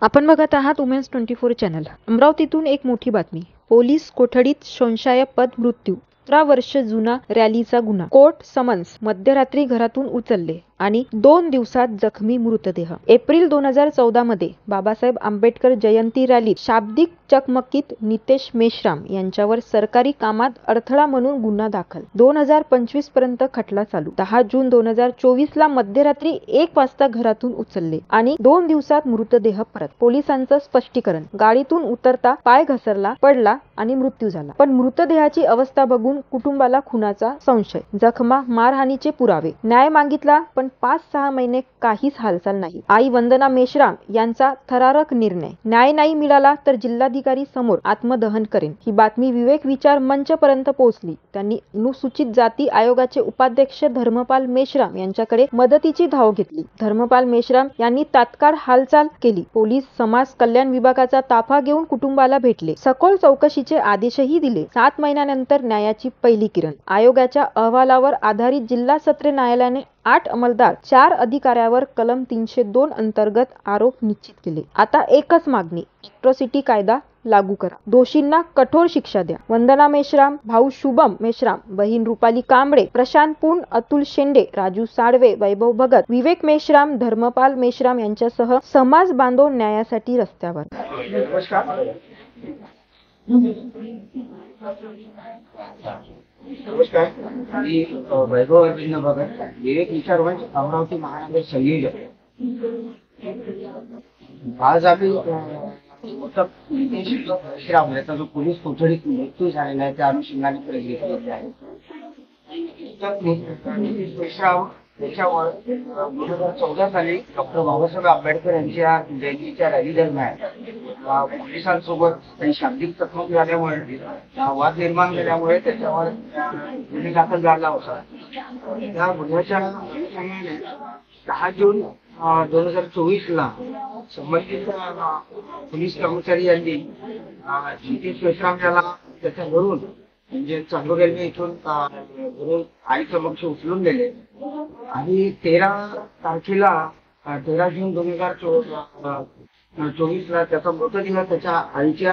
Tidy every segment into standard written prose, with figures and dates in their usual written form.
आपण बघत आहात वुमेन्स 24 चॅनल. अमरावतीतून एक मोठी बातमी. पोलीस कोठडीत संशयास्पद मृत्यू. 17 वर्ष जुना रॅलीचा गुन्हा. Court summons. मध्यरात्री घरातून उचलले आणि 2 दिवसात जखमी मृतदेह. एप्रिल 2014 मध्ये बाबासाहेब आंबेडकर जयंती रॅलीत शाब्दिक चकमकीत नितेश मेश्राम यांच्यावर सरकारी कामात अडथळा म्हणून गुन्हा दाखल. 2025 पर्यंत खटला चालू. 10 जून 2024 ला मध्यरात्री 1 वाजता घरातून उचलले आणि 2 दिवसात मृतदेह परत. पोलिसांचं स्पष्टीकरण. गाडीतून उतरता पाय घसरला, पडला आणि मृत्यू झाला. पण मृतदेहाची अवस्था बघून कुटुंबाला खुनाचा संशय. जखमा, मारहाणीचे पुरावे. न्याय मागितला पण 5-6 महिने काहीच हालचाल नाही. आई वंदना मेश्राम यांचा थरारक निर्णय. न्याय नाही मिळाला तर जिल्हाधिकारी समोर आत्मदहन करेन. ही बातमी विवेक विचार मंच पर्यंत पोहोचली. त्यांनी अनुसूचित जाती आयोगाचे उपाध्यक्ष धर्मपाल मेश्राम यांच्याकडे मदतीची धाव घेतली. धर्मपाल मेश्राम यांनी तात्काळ हालचाल केली. पोलीस समाज कल्याण विभागाचा ताफा घेऊन कुटुंबाला भेटले. सखोल चौकशीचे आदेशही दिले. 7 महिन्यानंतर न्यायाची पहिली किरण. आयोगाच्या अहवालावर आधारित जिल्हा सत्र न्यायालयाने 8 अंमलदार, 4 अधिकाऱ्यावर कलम 302 अंतर्गत आरोप निश्चित केले. आता एकच मागणी. अॅट्रॉसिटी कायदा लागू करा. दोषींना कठोर शिक्षा द्या. वंदना मेश्राम, भाऊ शुभम मेश्राम, बहीण रुपाली कांबळे, प्रशांत पुन, अतुल शेंडे, राजू साळवे, वैभव भगत, विवेक मेश्राम, धर्मपाल मेश्राम यांच्यासह समाज बांधव न्यायासाठी रस्त्यावर. नमस्कार. मी वैभव अरविंद भगत, विवेक विचार मंच अमरावती महानगर संयोजक. आज आम्ही मेश्राम याचा जो पोलीस कोठडीत मृत्यू झालेला आहे त्या अनुषंगाने प्रेस घेतलेली आहे. मेश्राम त्याच्यावर 2014 साली डॉक्टर बाबासाहेब आंबेडकर यांच्या जयंतीच्या रॅली दरम्यान पोलिसांसोबत काही शाब्दिक चकमक झाल्यामुळे वाद निर्माण झाल्यामुळे त्याच्यावर गुन्हा दाखल झाला होता. त्या गुन्ह्याच्या अनुषंगाने 10 जून 2024 ला संबंधित पोलीस कर्मचारी यांनी नितेश मेश्राम याला त्याच्या घरून म्हणजे चांदोरेल्वे इथून घरून आई समक्ष उचलून नेले आणि 13 जून 2024 ला त्याचा मृतदेह त्याच्या आईच्या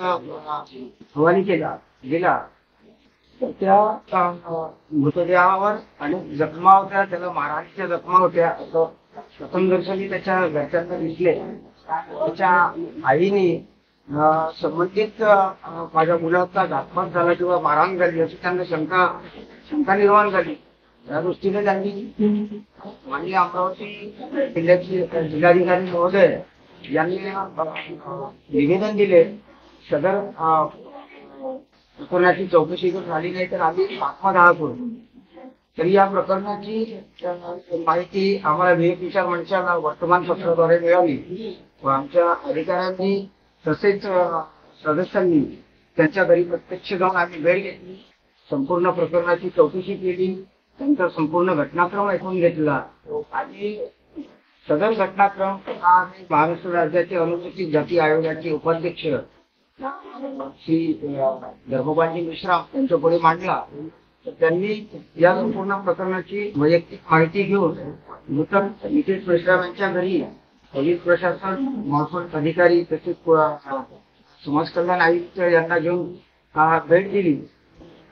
हवाली गेला. त्या मृतदेहावर अनेक जखमा होत्या, त्याला मारहाणीच्या जखमा होत्या असं प्रथमदर्शनी त्याच्या घरच्यांना दिसले. त्याच्या आईने संबंधित माझ्या मुलाचा घातपात झाला किंवा मारहाण झाली अशी त्यांना शंका निर्माण झाली. या दृष्टीने त्यांनी माननीय अमरावती जिल्ह्याचे जिल्हाधिकारी महोदय यांनी निवेदन दिले. सदर प्रकरणाची चौकशी जर झाली नाही तर आम्ही आत्मदाह करू. तर या प्रकरणाची माहिती आम्हाला विवेक विचार मंचाला वर्तमानपत्राद्वारे मिळाली व आमच्या अधिकाऱ्यांनी तसेच सदस्यांनी त्यांच्या घरी प्रत्यक्ष जाऊन आम्ही भेट घेतली. संपूर्ण प्रकरणाची चौकशी केली. त्यांचा संपूर्ण घटनाक्रम ऐकून घेतला आणि सदर घटनाक्रम हा महाराष्ट्र राज्याचे अनुसूचित जाती आयोगाचे उपाध्यक्ष श्री धर्मपाल मेश्राम यांच्या पुढे मांडला. त्यांनी या संपूर्ण प्रकरणाची वैयक्तिक माहिती घेऊन मृतक नितेश मेश्राम यांच्या घरी पोलीस प्रशासन, महसूल अधिकारी तसेच समाज कल्याण आयुक्त यांना घेऊन भेट दिली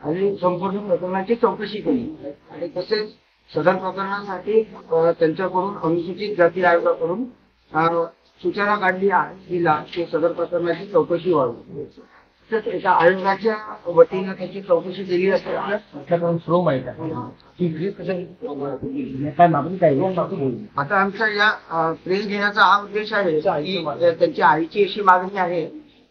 आणि संपूर्ण प्रकरणाची चौकशी केली आणि तसेच सदर प्रकरणासाठी त्यांच्याकडून अनुसूचित जाती आयोगाकडून सूचना काढली दिला की सदर प्रकरणाची चौकशी व्हावी. एका आयोगाच्या वतीनं त्याची चौकशी केली असताना आता आमच्या या प्रेस घेण्याचा हा उद्देश आहे की त्यांची आईची अशी मागणी आहे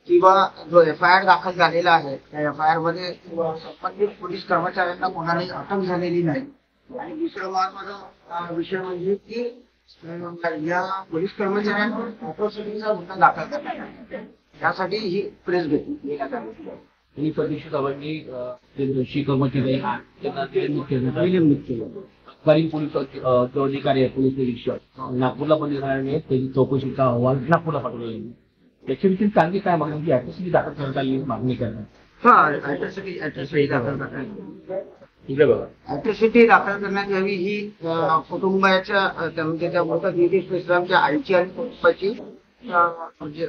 किंवा जो FIR दाखल झालेला आहे त्या FIR मध्ये संबंधित पोलीस कर्मचाऱ्यांना कोणालाही अटक झालेली नाही. आणि दुसरा महत्वाचा विषय म्हणजे की या पोलीस कर्मचाऱ्यांवर अॅट्रॉसिटीचा गुन्हा दाखल करण्यात यासाठी ही प्रेस घेतली. दोषी कर्मचारी त्यांना निलंबित केलं. तत्कालीन पोलीस अधिकारी आहे, पोलीस निरीक्षक नागपूरला पण येणार नाही. त्याची चौकशीचा अहवाल नागपूरला पाठवलेला आहे. त्याच्या व्यतिरिक्त आणखी काय मागणी ऍट्रॉसिटी दाखल करण्यात आली मागणी करणार? ऍट्रॉसिटी दाखल करण्यात यावी ही कुटुंबाच्या म्हणजे त्या मृतक नितेश मेश्रामच्या आईची आणि कुटुंबाची म्हणजे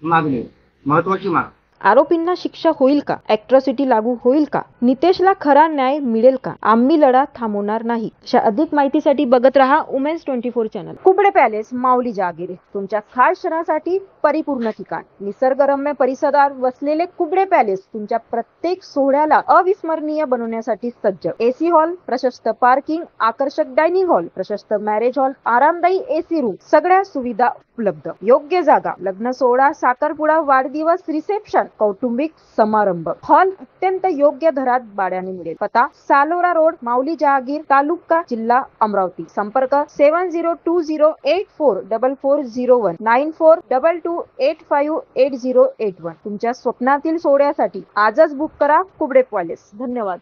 मागणी आहे. महत्वाची मागणी. आरोपींना शिक्षा होईल का? अॅट्रॉसिटी लागू होईल का? नितेशला खरा न्याय मिळेल का? आम्ही लढा थांबवणार नाही. अशा अधिक माहितीसाठी बघत रहा वुमेन्स 24 चॅनल. कुबडे पॅलेस, माऊली जहागीर, तुमच्या खास क्षणासाठी परिपूर्ण ठिकाण. निसर्गरम्य परिसरात वसलेले कुबडे पॅलेस तुमच्या प्रत्येक सोहळ्याला अविस्मरणीय बनवण्यासाठी सज्ज. एसी हॉल, प्रशस्त पार्किंग, आकर्षक डायनिंग हॉल, प्रशस्त मॅरेज हॉल, आरामदायी एसी रूम, सगळ्या सुविधा उपलब्ध. योग्य जागा, लग्न सोहळा, साखरपुडा, वाढदिवस, रिसेप्शन, कौटुंबिक समारंभ. हॉल अत्यंत योग्य दरात भाड्याने मिळेल. पत्ता सालोरा रोड, माऊली जहागीर, तालुका जिल्हा अमरावती. संपर्क 7020844401 9422858081. तुमच्या स्वप्नातील सोहळ्यासाठी आजच बुक करा कुबडे पॅलेस. धन्यवाद.